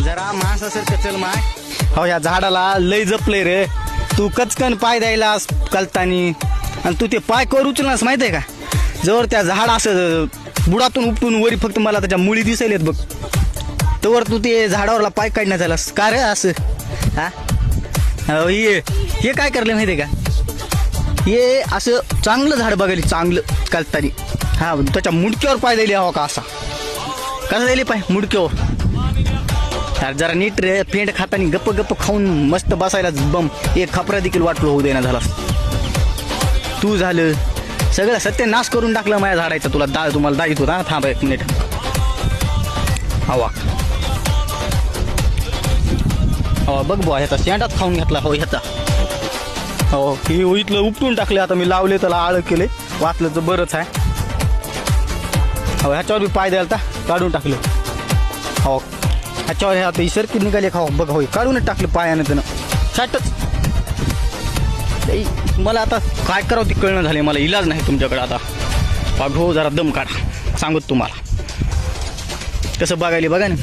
जरा माणसासारखं चल माय. हो या झाडाला लय जपलंय रे तू. कचकन पाय द्यायलास कलतानी आणि तू ते पाय कर उचलनास माहितीये का. जवळ त्या झाड असं बुडातून उपटून वरी फक्त मला त्याच्या मुळी दिसायलेत बघ, तवर तू ते झाडावरला पाय काढण्यात झालास का रे असं. हा हे काय करले माहितीये का, हे असं चांगलं झाड बघायला चांगलं कलतानी. हा त्याच्या मुडक्यावर पाय द्यायला हवा का, असा कसं द्यायला पाय मुडक्यावर. अरे जरा नीट रे, फेंड खातानी गप्प गप्प खाऊन मस्त बसायला बम एक खापरा देखील वाटलो होऊ देना झाला तू. झालं सगळं सत्यानाश करून टाकलं माझ्या झाडायचं. तुम्हाला दाईत होता ना. थांबा 1 मिनिट. हवा हवा बघ बुवा, ह्याचा शेंडात खाऊन घेतला हो ह्याचा. हो हे इथलं उपटून टाकले. आता मी लावले त्याला आळ केले, वाचलं तर बरंच आहे. हो ह्याच्यावर बी पाय द्यायला काढून टाकलं. हो ह्याच्यावर हे आता इसरकी निघाले खाऊ बघ. होय काढूनच टाकलं पायानं त्यानं शाटच. मला आता काय करावं ते कळणं झाले. मला इलाज नाही तुमच्याकडे आता. हो जरा दम काढा सांगत तुम्हाला कसं बघायला बघा ना.